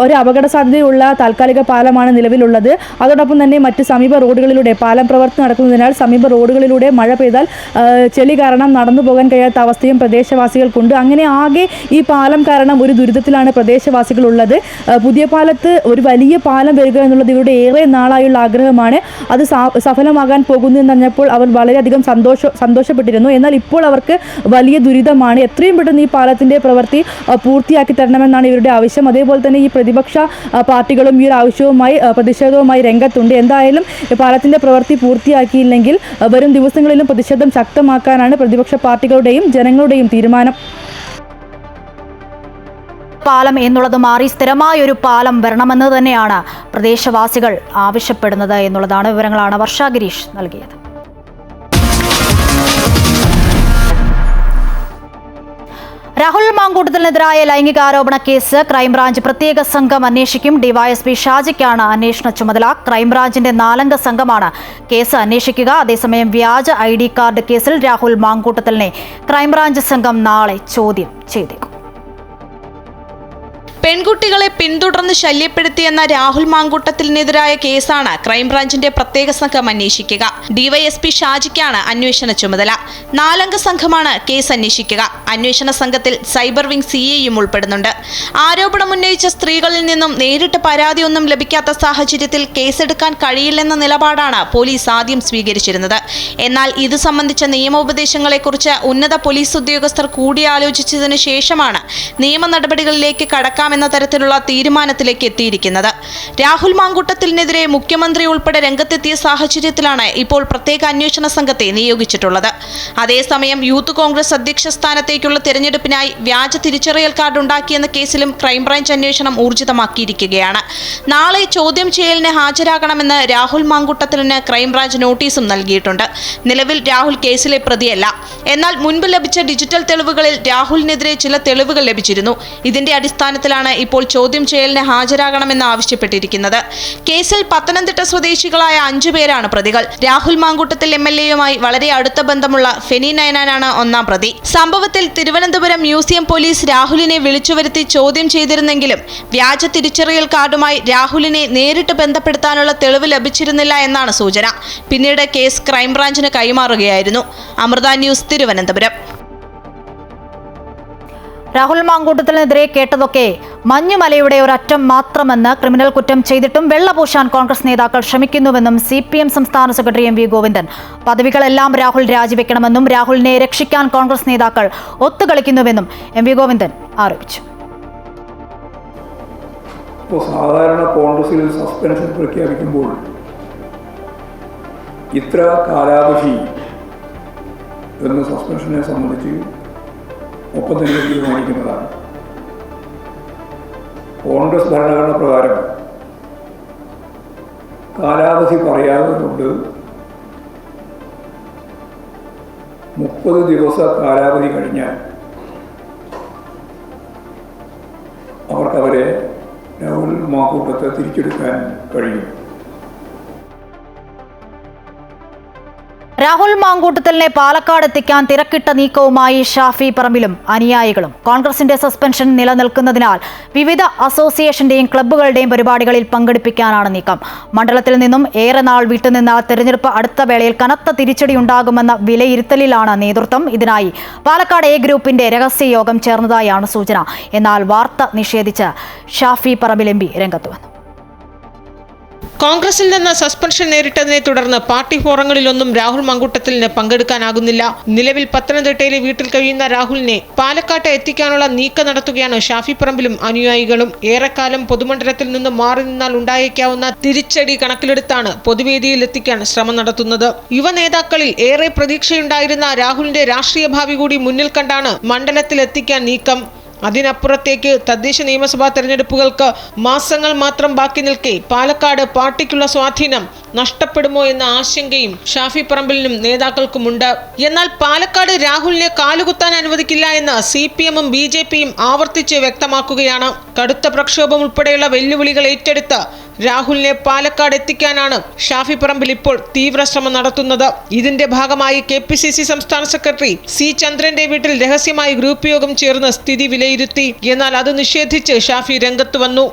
ഒരു അപകട സാധ്യതയുള്ള താൽക്കാലിക പാലമാണ് നിലവിലുള്ളത്. അതോടൊപ്പം തന്നെ മറ്റ് സമീപ റോഡുകളിലൂടെ പാലം പ്രവർത്തി നടക്കുന്നതിനാൽ സമീപ റോഡുകളിലൂടെ മഴ പെയ്താൽ ചെളി കാരണം നടന്നു പോകാൻ കഴിയാത്ത അവസ്ഥയും പ്രദേശവാസികൾക്കുണ്ട്. അങ്ങനെ ആകെ ഈ പാലം കാരണം ഒരു ദുരിതത്തിലാണ് പ്രദേശവാസികൾ ഉള്ളത്. പുതിയ പാലത്ത് ഒരു വലിയ പാലം വരിക എന്നുള്ളത് ഇവരുടെ ഏറെ നാളായുള്ള ആഗ്രഹമാണ്. അത് സഫലമാകാൻ പോകുന്നു എന്നറിഞ്ഞപ്പോൾ അവർ വളരെയധികം സന്തോഷപ്പെട്ടിരുന്നു. എന്നാൽ ഇപ്പോൾ അവർക്ക് വലിയ ദുരിതമാണ്. എത്രയും പെട്ടെന്ന് ഈ പാലത്തിന്റെ പ്രവൃത്തി പൂർത്തിയാക്കി തരണമെന്നാണ് ഇവരുടെ ആവശ്യം. അതേപോലെ തന്നെ ഈ പ്രതിപക്ഷ പാർട്ടികളും ഈ ഒരു ആവശ്യവുമായി പ്രതിഷേധവുമായി രംഗത്തുണ്ട്. എന്തായാലും പാലത്തിന്റെ പ്രവൃത്തി പൂർത്തിയാക്കിയില്ലെങ്കിൽ വരും ദിവസങ്ങളിലും പ്രതിഷേധം ശക്തമാക്കാനാണ് പ്രതിപക്ഷ പാർട്ടികളുടെയും ജനങ്ങളുടെയും തീരുമാനം. പാലം എന്നുള്ളത് മാറി സ്ഥിരമായൊരു പാലം വരണമെന്ന് തന്നെയാണ് പ്രദേശവാസികൾ ആവശ്യപ്പെടുന്നത് എന്നുള്ളതാണ്. വിവരങ്ങളാണ് വർഷ ഗിരീഷ് നൽകിയത്. രാഹുൽ മാങ്കൂട്ടത്തിനെതിരായ ലൈംഗികാരോപണ കേസ് ക്രൈംബ്രാഞ്ച് പ്രത്യേക സംഘം അന്വേഷിക്കും. ഡിവൈഎസ്പി ഷാജിക്കാണ് അന്വേഷണ ചുമതല. ക്രൈംബ്രാഞ്ചിന്റെ 4-അംഗ സംഘമാണ് കേസ് അന്വേഷിക്കുക. അതേസമയം വ്യാജ ID കാർഡ് കേസിൽ രാഹുൽ മാങ്കൂട്ടത്തിലിനെ ക്രൈംബ്രാഞ്ച് സംഘം നാളെ ചോദ്യം ചെയ്തേക്കും. പെൺകുട്ടികളെ പിന്തുടർന്ന് ശല്യപ്പെടുത്തിയെന്ന രാഹുൽ മാങ്കൂട്ടത്തിനെതിരായ കേസാണ് ക്രൈംബ്രാഞ്ചിന്റെ പ്രത്യേക സംഘം അന്വേഷിക്കുക. ഡിവൈഎസ്പി ഷാജിക്കാണ് അന്വേഷണ ചുമതല. 4-അംഗ സംഘമാണ് കേസ് അന്വേഷിക്കുക. അന്വേഷണ സംഘത്തിൽ സൈബർ വിംഗ് CAയും ഉൾപ്പെടുന്നുണ്ട്. ആരോപണമുന്നയിച്ച സ്ത്രീകളിൽ നിന്നും നേരിട്ട് പരാതിയൊന്നും ലഭിക്കാത്ത സാഹചര്യത്തിൽ കേസെടുക്കാൻ കഴിയില്ലെന്ന നിലപാടാണ് പോലീസ് ആദ്യം സ്വീകരിച്ചിരുന്നത്. എന്നാൽ ഇത് സംബന്ധിച്ച നിയമോപദേശങ്ങളെക്കുറിച്ച് ഉന്നത പോലീസ് ഉദ്യോഗസ്ഥർ കൂടിയാലോചിച്ചതിനു ശേഷമാണ് നിയമ നടപടികളിലേക്ക് കടക്കാമെന്ന് എന്ന തരത്തിലുള്ള തീരുമാനത്തിലേക്ക് എത്തിയിരിക്കുന്നത്. രാഹുൽ മാങ്കൂട്ടത്തിനെതിരെ മുഖ്യമന്ത്രി ഉൾപ്പെടെ രംഗത്തെത്തിയ സാഹചര്യത്തിലാണ് ഇപ്പോൾ പ്രത്യേക അന്വേഷണ സംഘത്തെ നിയോഗിച്ചിട്ടുള്ളത്. അതേസമയം യൂത്ത് കോൺഗ്രസ് അധ്യക്ഷ സ്ഥാനത്തേക്കുള്ള തെരഞ്ഞെടുപ്പിനായി വ്യാജ തിരിച്ചറിയൽ കാർഡ് ഉണ്ടാക്കിയെന്ന കേസിലും ക്രൈംബ്രാഞ്ച് അന്വേഷണം ഊർജിതമാക്കിയിരിക്കുകയാണ്. നാളെ ചോദ്യം ചെയ്യലിന് ഹാജരാകണമെന്ന് രാഹുൽ മാങ്കൂട്ടത്തിലിന് ക്രൈംബ്രാഞ്ച് നോട്ടീസും നൽകിയിട്ടുണ്ട്. നിലവിൽ രാഹുൽ കേസിലെ പ്രതിയല്ല. എന്നാൽ മുൻപ് ലഭിച്ച ഡിജിറ്റൽ തെളിവുകളിൽ രാഹുലിനെതിരെ ചില തെളിവുകൾ ലഭിച്ചിരുന്നു. ഇതിന്റെ അടിസ്ഥാനത്തിലാണ് ഇപ്പോൾ ചോദ്യം ചെയ്യലിന് ഹാജരാകണമെന്ന് ആവശ്യപ്പെട്ടിരിക്കുന്നത്. കേസിൽ പത്തനംതിട്ട സ്വദേശികളായ 5 പേരാണ് പ്രതികൾ. രാഹുൽ മാങ്കൂട്ടത്തിൽ MLA-യുമായി വളരെ അടുത്ത ബന്ധമുള്ള ഫെനി നയനാനാണ് ഒന്നാം പ്രതി. സംഭവത്തിൽ തിരുവനന്തപുരം മ്യൂസിയം പോലീസ് രാഹുലിനെ വിളിച്ചുവരുത്തി ചോദ്യം ചെയ്തിരുന്നെങ്കിലും വ്യാജ തിരിച്ചറിയൽ കാർഡുമായി രാഹുലിനെ നേരിട്ട് ബന്ധപ്പെടുത്താനുള്ള തെളിവ് ലഭിച്ചിരുന്നില്ല എന്നാണ് സൂചന. പിന്നീട് കേസ് ക്രൈംബ്രാഞ്ചിന് കൈമാറുകയായിരുന്നു. അമൃത ന്യൂസ്, തിരുവനന്തപുരം. രാഹുൽ മാങ്കൂട്ടത്തിനെതിരെ കേട്ടതൊക്കെ മഞ്ഞുമലയുടെ ഒരറ്റം മാത്രമെന്ന് ക്രിമിനൽ കുറ്റം ചെയ്തിട്ടും വെള്ളപൂശാൻ കോൺഗ്രസ് നേതാക്കൾ ശ്രമിക്കുന്നുവെന്നും CPM സംസ്ഥാന സെക്രട്ടറി MV ഗോവിന്ദൻ. പദവികളെല്ലാം രാഹുൽ രാജിവെക്കണമെന്നും രാഹുലിനെ രക്ഷിക്കാൻ കോൺഗ്രസ് നേതാക്കൾ ഒത്തുകളിക്കുന്നുവെന്നും MV ഗോവിന്ദൻ ആരോപിച്ചു. സാധാരണ കോൺഗ്രസിൽ സസ്പെൻഷൻ പ്രഖ്യാപിക്കുമ്പോൾ ഇത്ര കാലാവധി എന്ന സസ്പെൻഷനെ സംബന്ധിച്ച് ഒപ്പം തന്നെ തീരുമാനിക്കുന്നതാണ്. കോൺഗ്രസ് ഭരണഘടന പ്രകാരം കാലാവധി പറയാതെ കൊണ്ട് 30 ദിവസ കാലാവധി കഴിഞ്ഞാൽ അവർക്കവരെ രാഹുൽ മാങ്കൂട്ടത്തെ തിരിച്ചെടുക്കാൻ കഴിയും. രാഹുൽ മാങ്കൂട്ടത്തിലിനെ പാലക്കാട് എത്തിക്കാൻ തിരക്കിട്ട നീക്കവുമായി ഷാഫി പറമ്പിലും അനുയായികളും. കോൺഗ്രസിന്റെ സസ്പെൻഷൻ നിലനിൽക്കുന്നതിനാൽ വിവിധ അസോസിയേഷന്റെയും ക്ലബ്ബുകളുടെയും പരിപാടികളിൽ പങ്കെടുപ്പിക്കാനാണ് നീക്കം. മണ്ഡലത്തിൽ നിന്നും ഏറെ നാൾ വിട്ടുനിന്ന തെരഞ്ഞെടുപ്പ് അടുത്ത വേളയിൽ കനത്ത തിരിച്ചടിയുണ്ടാകുമെന്ന വിലയിരുത്തലിലാണ് നേതൃത്വം. ഇതിനായി പാലക്കാട് A ഗ്രൂപ്പിന്റെ രഹസ്യ യോഗം ചേർന്നതായാണ് സൂചന. എന്നാൽ വാർത്ത നിഷേധിച്ച് ഷാഫി പറമ്പിൽ MP രംഗത്ത് വന്നു. കോൺഗ്രസിൽ നിന്ന് സസ്പെൻഷൻ നേരിട്ടതിനെ തുടർന്ന് പാർട്ടി ഫോറങ്ങളിലൊന്നും രാഹുൽ മാങ്കൂട്ടത്തിലിന് പങ്കെടുക്കാനാകുന്നില്ല. നിലവിൽ പത്തനംതിട്ടയിലെ വീട്ടിൽ കഴിയുന്ന രാഹുലിനെ പാലക്കാട്ട് എത്തിക്കാനുള്ള നീക്കം നടത്തുകയാണ് ഷാഫി പറമ്പിലും അനുയായികളും. ഏറെക്കാലം പൊതുമണ്ഡലത്തിൽ നിന്ന് മാറി നിന്നാൽ ഉണ്ടായേക്കാവുന്ന തിരിച്ചടി കണക്കിലെടുത്താണ് പൊതുവേദിയിൽ എത്തിക്കാൻ ശ്രമം നടത്തുന്നത്. യുവ നേതാക്കളിൽ ഏറെ പ്രതീക്ഷയുണ്ടായിരുന്ന രാഹുലിന്റെ രാഷ്ട്രീയ ഭാവി കൂടി മുന്നിൽ കണ്ടാണ് മണ്ഡലത്തിൽ എത്തിക്കാൻ നീക്കം. അതിനപ്പുറത്തേക്ക് തദ്ദേശ നിയമസഭാ തെരഞ്ഞെടുപ്പുകൾക്ക് മാസങ്ങൾ മാത്രം ബാക്കി നിൽക്കെ പാലക്കാട് പാർട്ടിക്കുള്ള സ്വാധീനം നഷ്ടപ്പെടുമോ എന്ന ആശങ്കയും ഷാഫി പറമ്പിലിനും നേതാക്കൾക്കുമുണ്ട്. എന്നാൽ പാലക്കാട് രാഹുലിനെ കാലുകുത്താൻ അനുവദിക്കില്ല എന്ന് CPM-ഉം BJP-യും ആവർത്തിച്ച് വ്യക്തമാക്കുകയാണ്. കടുത്ത പ്രക്ഷോഭം ഉൾപ്പെടെയുള്ള വെല്ലുവിളികൾ ഏറ്റെടുത്ത് രാഹുലിനെ പാലക്കാട് എത്തിക്കാനാണ് ഷാഫി പറമ്പിൽ ഇപ്പോൾ തീവ്ര ശ്രമം നടത്തുന്നത്. ഇതിന്റെ ഭാഗമായി KPCC സംസ്ഥാന സെക്രട്ടറി C ചന്ദ്രന്റെ വീട്ടിൽ രഹസ്യമായി ഗ്രൂപ്പ് യോഗം ചേർന്ന് സ്ഥിതി വിലയിരുത്തി. എന്നാൽ അത് നിഷേധിച്ച് ഷാഫി രംഗത്ത് വന്നു.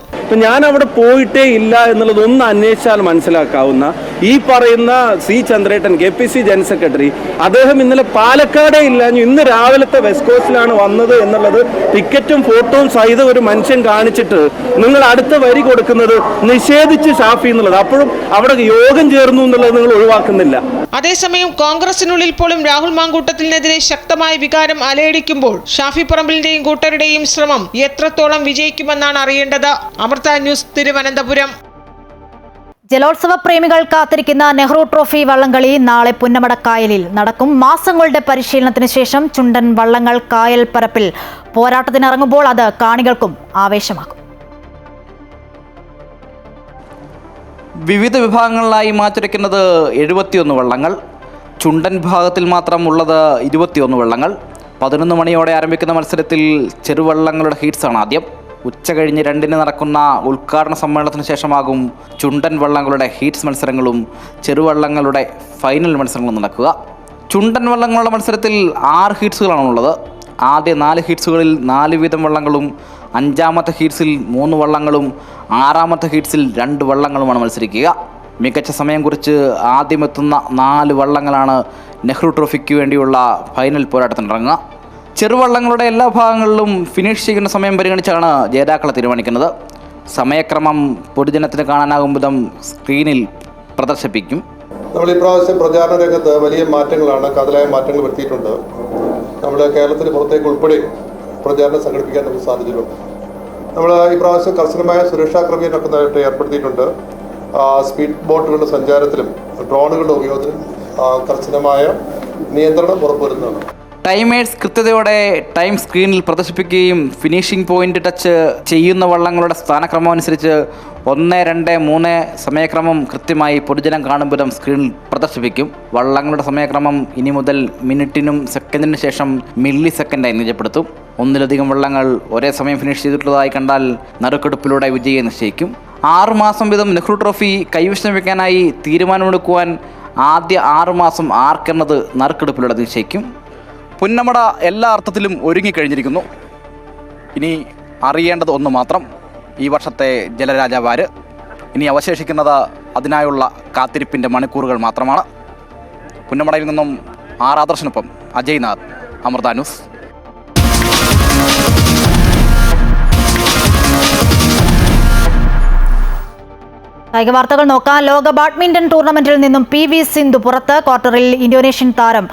ഞാൻ അവിടെ പോയിട്ടേ ഇല്ല എന്നുള്ളത് ഒന്ന് അന്വേഷിച്ചാൽ മനസ്സിലാക്കാവുന്ന ഈ പറയുന്ന C ചന്ദ്രേട്ടൻ KPCC ജനറൽ സെക്രട്ടറി, അദ്ദേഹം ഇന്നലെ പാലക്കാടേ ഇല്ലാഞ്ഞു ഇന്ന് രാവിലത്തെ വെസ്റ്റ് കോസ്റ്റിലാണ് വന്നത് എന്നുള്ളത് ടിക്കറ്റും ഫോട്ടോയും സഹിതം ഒരു മനുഷ്യൻ കാണിച്ചിട്ട് നിങ്ങൾ അടുത്ത വരി കൊടുക്കുന്നത് നിഷേധിച്ച് ഷാഫി എന്നുള്ളത്, അപ്പോഴും അവിടെ യോഗം ചേർന്നു എന്നുള്ളത് നിങ്ങൾ ഒഴിവാക്കുന്നില്ല. അതേസമയം കോൺഗ്രസിനുള്ളിൽ പോലും രാഹുൽ മാങ്കൂട്ടത്തിനെതിരെ ശക്തമായ വികാരം അലയടിക്കുമ്പോൾ ഷാഫി പറമ്പിലിന്റെയും കൂട്ടരുടെയും ശ്രമം എത്രത്തോളം വിജയിക്കുമെന്നാണ് അറിയേണ്ടത്. അമൃത ന്യൂസ്, തിരുവനന്തപുരം. ജലോത്സവ പ്രേമികൾ കാത്തിരിക്കുന്ന നെഹ്റു ട്രോഫി വള്ളംകളി നാളെ പുന്നമടക്കായലിൽ നടക്കും. മാസങ്ങളുടെ പരിശീലനത്തിന് ശേഷം ചുണ്ടൻ വള്ളങ്ങൾ കായൽ പരപ്പിൽ പോരാട്ടത്തിനിറങ്ങുമ്പോൾ അത് കാണികൾക്കും ആവേശമാകും. വിവിധ വിഭാഗങ്ങളിലായി മാറ്റുരയ്ക്കുന്നത് 71 വള്ളങ്ങൾ. ചുണ്ടൻ വിഭാഗത്തിൽ മാത്രം ഉള്ളത് 21 വള്ളങ്ങൾ. 11 മണിയോടെ ആരംഭിക്കുന്ന മത്സരത്തിൽ ചെറുവള്ളങ്ങളുടെ ഹീറ്റ്സാണ് ആദ്യം. ഉച്ച കഴിഞ്ഞ് 2-ന് നടക്കുന്ന ഉദ്ഘാടന സമ്മേളനത്തിന് ശേഷമാകും ചുണ്ടൻ വള്ളങ്ങളുടെ ഹീറ്റ്സ് മത്സരങ്ങളും ചെറുവള്ളങ്ങളുടെ ഫൈനൽ മത്സരങ്ങളും നടക്കുക. ചുണ്ടൻ വള്ളങ്ങളുടെ മത്സരത്തിൽ 6 ഹീറ്റ്സുകളാണുള്ളത്. ആദ്യ 4 ഹീറ്റ്സുകളിൽ 4 വീതം വള്ളങ്ങളും 5-ാമത്തെ ഹീറ്റ്സിൽ 3 വള്ളങ്ങളും 6-ാമത്തെ ഹീറ്റ്സിൽ 2 വള്ളങ്ങളുമാണ് മത്സരിക്കുക. മികച്ച സമയം കുറിച്ച് ആദ്യമെത്തുന്ന 4 വള്ളങ്ങളാണ് നെഹ്റു ട്രോഫിക്ക് വേണ്ടിയുള്ള ഫൈനൽ പോരാട്ടത്തിനിറങ്ങുക. ചെറുവള്ളങ്ങളുടെ എല്ലാ ഭാഗങ്ങളിലും ഫിനിഷ് ചെയ്യുന്ന സമയം പരിഗണിച്ചാണ് ജേതാക്കളെ തീരുമാനിക്കുന്നത്. സമയക്രമം പൊതുജനത്തിന് കാണാനാകും വിധം സ്ക്രീനിൽ പ്രദർശിപ്പിക്കും. നമ്മൾ ഈ പ്രാവശ്യം പ്രചാരണ രംഗത്ത് വലിയ മാറ്റങ്ങളാണ്, കാതലായ മാറ്റങ്ങൾ വരുത്തിയിട്ടുണ്ട്. നമ്മുടെ കേരളത്തിന് പുറത്തേക്ക് ഉൾപ്പെടെ പ്രചാരണം സംഘടിപ്പിക്കാൻ നമുക്ക് സാധിച്ചിട്ടുണ്ട്. നമ്മൾ ഈ പ്രാവശ്യം കർശനമായ സുരക്ഷാ ക്രമീകരണമൊക്കെ ഏർപ്പെടുത്തിയിട്ടുണ്ട്. സ്പീഡ് ബോട്ടുകളുടെ സഞ്ചാരത്തിലും ഡ്രോണുകളുടെ ഉപയോഗത്തിലും കർശനമായ നിയന്ത്രണം ഉറപ്പുവരുന്നതാണ്. ടൈമേഴ്സ് കൃത്യതയോടെ ടൈം സ്ക്രീനിൽ പ്രദർശിപ്പിക്കുകയും ഫിനിഷിംഗ് പോയിന്റ് ടച്ച് ചെയ്യുന്ന വള്ളങ്ങളുടെ സ്ഥാനക്രമം അനുസരിച്ച് 1, 2, 3 സമയക്രമം കൃത്യമായി പൊതുജനം കാണും വിധം സ്ക്രീനിൽ പ്രദർശിപ്പിക്കും. വള്ളങ്ങളുടെ സമയക്രമം ഇനി മുതൽ മിനിറ്റിനും സെക്കൻഡിന് ശേഷം മില്ലി സെക്കൻഡായി നിജപ്പെടുത്തും. ഒന്നിലധികം വള്ളങ്ങൾ ഒരേ സമയം ഫിനിഷ് ചെയ്തിട്ടുള്ളതായി കണ്ടാൽ നറുക്കെടുപ്പിലൂടെ വിജയിയെ നിശ്ചയിക്കും. 6 മാസം വീതം നെഹ്റു ട്രോഫി കൈവശം വയ്ക്കാനായി തീരുമാനമെടുക്കുവാൻ ആദ്യ 6 മാസം ആർക്കെന്നത് നറുക്കെടുപ്പിലൂടെ നിശ്ചയിക്കും. പുന്നമട എല്ലാ അർത്ഥത്തിലും ഒരുങ്ങിക്കഴിഞ്ഞിരിക്കുന്നു. ഇനി അറിയേണ്ടത് ഒന്ന് മാത്രം, ഈ വർഷത്തെ ജലരാജാവാര്. ഇനി അവശേഷിക്കുന്നത് അതിനായുള്ള കാത്തിരിപ്പിൻ്റെ മണിക്കൂറുകൾ മാത്രമാണ്. പുന്നമടയിൽ നിന്നും ആദർശനൊപ്പം അജയ്നാഥ്, അമൃത ന്യൂസ്. കായിക വാർത്തകൾ നോക്കാം. ലോക ബാഡ്മിന്റൺ ടൂർണമെന്റിൽ നിന്നും PV സിന്ധു പുറത്ത്. ക്വാർട്ടറിൽ ഇന്തോനേഷ്യൻ താരം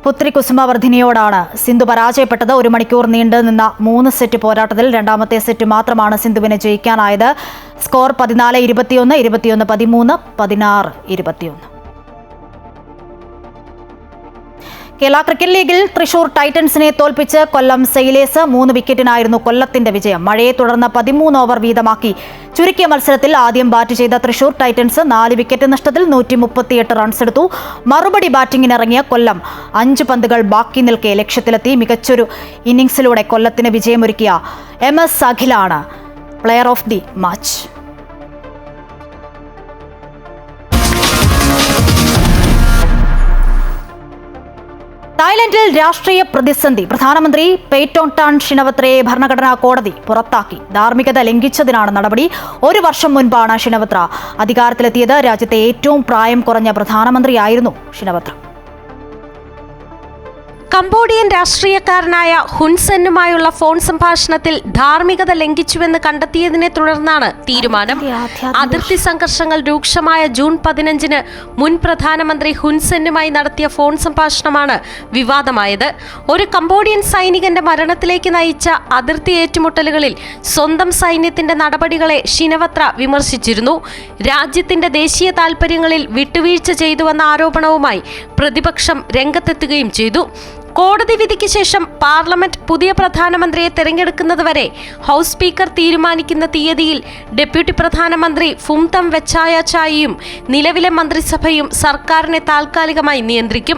പുത്രി കുസുമവർദ്ധിനിയോടാണ് സിന്ധു പരാജയപ്പെട്ടത്. 1 മണിക്കൂർ നീണ്ടു നിന്ന 3 സെറ്റ് പോരാട്ടത്തിൽ രണ്ടാമത്തെ സെറ്റ് മാത്രമാണ് സിന്ധുവിനെ ജയിക്കാനായത്. സ്കോർ 14-21, 21-13, 16-21. കേരള ക്രിക്കറ്റ് ലീഗിൽ തൃശൂർ ടൈറ്റൻസിനെ തോൽപ്പിച്ച് കൊല്ലം സെയിലേഴ്സ്. 3 വിക്കറ്റിനായിരുന്നു കൊല്ലത്തിന്റെ വിജയം. മഴയെ തുടർന്ന് 13 ഓവർ വീതമാക്കി ചുരുക്കിയ മത്സരത്തിൽ ആദ്യം ബാറ്റ് ചെയ്ത തൃശൂർ ടൈറ്റൻസ് 4 വിക്കറ്റ് നഷ്ടത്തിൽ 138 റൺസ് എടുത്തു. മറുപടി ബാറ്റിംഗിനിറങ്ങിയ കൊല്ലം 5 പന്തുകൾ ബാക്കി നിൽക്കെ ലക്ഷ്യത്തിലെത്തി. മികച്ചൊരു ഇന്നിംഗ്സിലൂടെ കൊല്ലത്തിന് വിജയമൊരുക്കിയ MS അഖിലാണ് പ്ലെയർ ഓഫ് ദി മാച്ച്. തായ്ലൻഡിൽ രാഷ്ട്രീയ പ്രതിസന്ധി. പ്രധാനമന്ത്രി പെയ്റ്റോങ്ടാൻ ഷിനവത്രയെ ഭരണഘടനാ കോടതി പുറത്താക്കി. ധാർമ്മികത ലംഘിച്ചതിനാണ് നടപടി. 1 വർഷം മുൻപാണ് ഷിനവത്ര അധികാരത്തിലെത്തിയത്. രാജ്യത്തെ ഏറ്റവും പ്രായം കുറഞ്ഞ പ്രധാനമന്ത്രിയായിരുന്നു ഷിനവത്ര. കംബോഡിയൻ രാഷ്ട്രീയക്കാരനായ ഹുൻസെന്നുമായുള്ള ഫോൺ സംഭാഷണത്തിൽ ധാർമ്മികത ലംഘിച്ചുവെന്ന് കണ്ടെത്തിയതിനെ തുടർന്നാണ് തീരുമാനം. അതിർത്തി സംഘർഷങ്ങൾ രൂക്ഷമായ ജൂൺ 15-ന് മുൻ പ്രധാനമന്ത്രി ഹുൻസെന്നുമായി നടത്തിയ ഫോൺ സംഭാഷണമാണ് വിവാദമായത്. ഒരു കംബോഡിയൻ സൈനികന്റെ മരണത്തിലേക്ക് നയിച്ച അതിർത്തി ഏറ്റുമുട്ടലുകളിൽ സ്വന്തം സൈന്യത്തിന്റെ നടപടികളെ ഷിനവത്ര വിമർശിച്ചിരുന്നു. രാജ്യത്തിന്റെ ദേശീയ താൽപര്യങ്ങളിൽ വിട്ടുവീഴ്ച ചെയ്തുവെന്ന ആരോപണവുമായി പ്രതിപക്ഷം രംഗത്തെത്തുകയും ചെയ്തു. കോടതി വിധിക്ക് ശേഷം പാർലമെന്റ് പുതിയ പ്രധാനമന്ത്രിയെ തെരഞ്ഞെടുക്കുന്നതുവരെ ഹൗസ് സ്പീക്കർ തീരുമാനിക്കുന്ന തീയതിയിൽ ഡെപ്യൂട്ടി പ്രധാനമന്ത്രി ഫുംതം വെച്ചായചായിയും നിലവിലെ മന്ത്രിസഭയും സർക്കാരിനെ താൽക്കാലികമായി നിയന്ത്രിക്കും.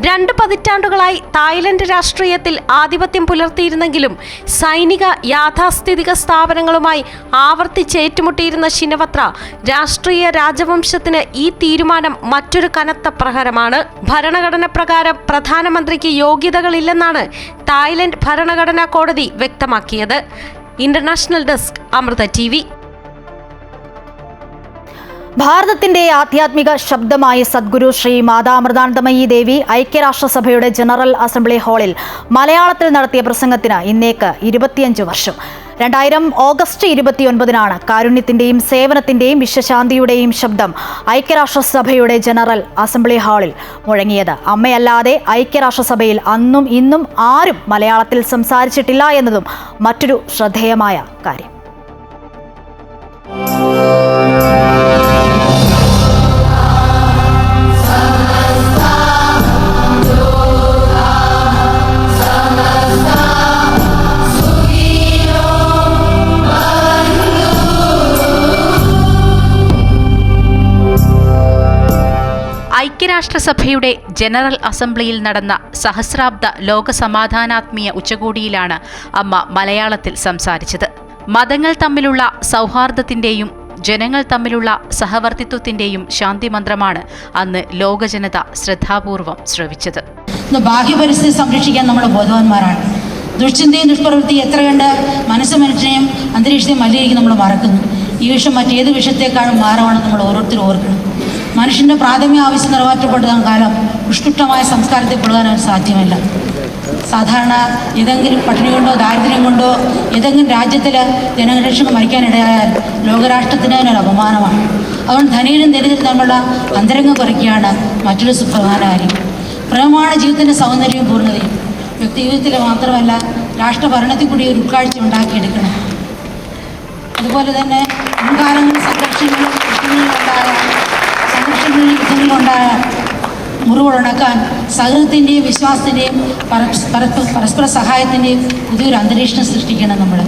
2 പതിറ്റാണ്ടുകളായി തായ്ലൻഡ് രാഷ്ട്രീയത്തിൽ ആധിപത്യം പുലർത്തിയിരുന്നെങ്കിലും സൈനിക യാഥാസ്ഥിതിക സ്ഥാപനങ്ങളുമായി ആവർത്തിച്ചേറ്റുമുട്ടിയിരുന്ന ഷിനവത്ര രാഷ്ട്രീയ രാജവംശത്തിന് ഈ തീരുമാനം മറ്റൊരു കനത്ത പ്രഹരമാണ്. ഭരണഘടന പ്രകാരം പ്രധാനമന്ത്രിക്ക് യോഗ്യതകളില്ലെന്നാണ് തായ്ലൻഡ് ഭരണഘടനാ കോടതി വ്യക്തമാക്കിയത്. International desk, Amrita TV. ഭാരതത്തിന്റെ ആധ്യാത്മിക ശബ്ദമായി സദ്ഗുരു ശ്രീ മാതാ അമൃതാനന്ദമയി ദേവി ഐക്യരാഷ്ട്രസഭയുടെ ജനറൽ അസംബ്ലി ഹാളിൽ മലയാളത്തിൽ നടത്തിയ പ്രസംഗത്തിന് ഇന്നേക്ക് 25 വർഷം. 2000 ഓഗസ്റ്റ് 29-നാണ് കാരുണ്യത്തിന്റെയും സേവനത്തിന്റെയും വിശ്വശാന്തിയുടെയും ശബ്ദം ഐക്യരാഷ്ട്രസഭയുടെ ജനറൽ അസംബ്ലി ഹാളിൽ മുഴങ്ങിയത്. അമ്മയല്ലാതെ ഐക്യരാഷ്ട്രസഭയിൽ അന്നും ഇന്നും ആരും മലയാളത്തിൽ സംസാരിച്ചിട്ടില്ല എന്നതും മറ്റൊരു ശ്രദ്ധേയമായ കാര്യം. ഐക്യരാഷ്ട്രസഭയുടെ ജനറൽ അസംബ്ലിയിൽ നടന്ന സഹസ്രാബ്ദ ലോകസമാധാനാത്മീയ ഉച്ചകോടിയിലാണ് അമ്മ മലയാളത്തിൽ സംസാരിച്ചത്. മതങ്ങൾ തമ്മിലുള്ള സൗഹാർദ്ദത്തിന്റെയും ജനങ്ങൾ തമ്മിലുള്ള സഹവർത്തിത്വത്തിന്റെയും ശാന്തിമന്ത്രമാണ് അന്ന് ലോകജനത ശ്രദ്ധാപൂർവം ശ്രവിച്ചത്. ബാഹ്യപരിസ്ഥിതി സംരക്ഷിക്കാൻ നമ്മൾ ബോധവാന്മാരാണ്. ദുഷ്ചിന്തയും ദുഷ്പ്രവൃത്തിയും എത്ര കണ്ട് മനുഷ്യനെയും അന്തരീക്ഷത്തെയും മലിനീകരിക്കും നമ്മൾ മറക്കുന്നു. ഈ വിഷയം മറ്റേത് വിഷയത്തെക്കാളും ഭാരമാണെന്ന് നമ്മൾ ഓരോരുത്തരും ഓർക്കണം. മനുഷ്യൻ്റെ പ്രാഥമിക ആവശ്യം നിറവേറ്റപ്പെടുന്ന കാലം ഉഷ്കൃഷ്ടമായ സംസ്കാരത്തെ കൊള്ളുവാൻ സാധ്യമല്ല. സാധാരണ ഏതെങ്കിലും പട്ടിണി കൊണ്ടോ ദാരിദ്ര്യം കൊണ്ടോ ഏതെങ്കിലും രാജ്യത്തിൽ ജനലക്ഷങ്ങൾ മരിക്കാനിടയായാൽ ലോകരാഷ്ട്രത്തിന് ഒരു അപമാനമാണ്. അതുകൊണ്ട് ധനികരും ദരിദ്രരും തമ്മിലുള്ള അന്തരംഗം കുറയ്ക്കുകയാണ് മറ്റൊരു സുപ്രധാന കാര്യം. പ്രേമമാണ് ജീവിതത്തിൻ്റെ സൗന്ദര്യവും പൂർണ്ണതയും. വ്യക്തി ജീവിതത്തിൽ മാത്രമല്ല രാഷ്ട്രഭരണത്തിൽ കൂടി ഒരു ഉൾക്കാഴ്ച ഉണ്ടാക്കിയെടുക്കണം. അതുപോലെ തന്നെ മുൻകാലങ്ങളിൽ യുദ്ധങ്ങളിലുണ്ടായ മുറിവുണക്കാൻ സൗഹൃദത്തിൻ്റെയും വിശ്വാസത്തിൻ്റെയും പരസ്പര സഹായത്തിൻ്റെയും പുതിയൊരു അന്തരീക്ഷം സൃഷ്ടിക്കണം നമ്മൾ.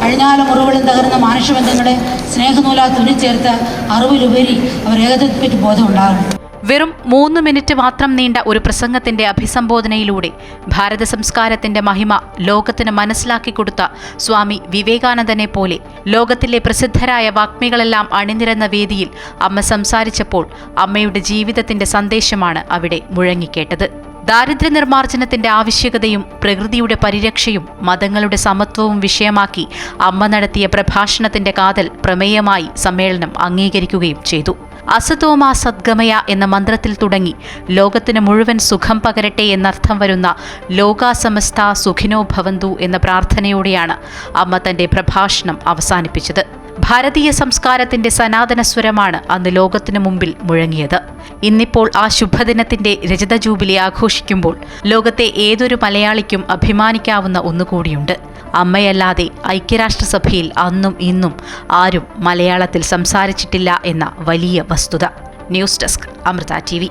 കഴിഞ്ഞാല മുറിവുകളും തകർന്ന മാനുഷ്യബന്ധങ്ങളെ സ്നേഹനൂലാ തുന്നിച്ചേർത്ത അറിവിലുപരി അവർ ഏകത്വത്തെപ്പറ്റി ബോധം ഉണ്ടാകും. വെറും 3 മിനിറ്റ് മാത്രം നീണ്ട ഒരു പ്രസംഗത്തിന്റെ അഭിസംബോധനയിലൂടെ ഭാരത സംസ്കാരത്തിന്റെ മഹിമ ലോകത്തിന് മനസ്സിലാക്കി കൊടുത്ത സ്വാമി വിവേകാനന്ദനെ പോലെ ലോകത്തിലെ പ്രസിദ്ധരായ വാഗ്മികളെല്ലാം അണിനിരന്ന വേദിയിൽ അമ്മ സംസാരിച്ചപ്പോൾ അമ്മയുടെ ജീവിതത്തിന്റെ സന്ദേശമാണ് അവിടെ മുഴങ്ങിക്കേട്ടത്. ദാരിദ്ര്യ നിർമ്മാർജ്ജനത്തിന്റെ ആവശ്യകതയും പ്രകൃതിയുടെ പരിരക്ഷയും മതങ്ങളുടെ സമത്വവും വിഷയമാക്കി അമ്മ നടത്തിയ പ്രഭാഷണത്തിന്റെ കാതൽ പ്രമേയമായി സമ്മേളനം അംഗീകരിക്കുകയും ചെയ്തു. അസതോമാ സദ്ഗമയ എന്ന മന്ത്രത്തിൽ തുടങ്ങി ലോകത്തിന് മുഴുവൻ സുഖം പകരട്ടെ എന്നർത്ഥം വരുന്ന ലോകാസമസ്ത സുഖിനോ ഭവന്തു എന്ന പ്രാർത്ഥനയോടെയാണ് അമ്മ തന്റെ പ്രഭാഷണം അവസാനിപ്പിച്ചത്. ഭാരതീയ സംസ്കാരത്തിന്റെ സനാതന സ്വരമാണ് അന്ന് ലോകത്തിനു മുമ്പിൽ മുഴങ്ങിയത്. ഇന്നിപ്പോൾ ആ ശുഭദിനത്തിന്റെ രജത ജൂബിലി ആഘോഷിക്കുമ്പോൾ ലോകത്തെ ഏതൊരു മലയാളിക്കും അഭിമാനിക്കാവുന്ന ഒന്നുകൂടിയുണ്ട്. അമ്മയല്ലാതെ ഐക്യരാഷ്ട്രസഭയിൽ അന്നും ഇന്നും ആരും മലയാളത്തിൽ സംസാരിച്ചിട്ടില്ല എന്ന വലിയ വസ്തുത. News desk, Amrita TV.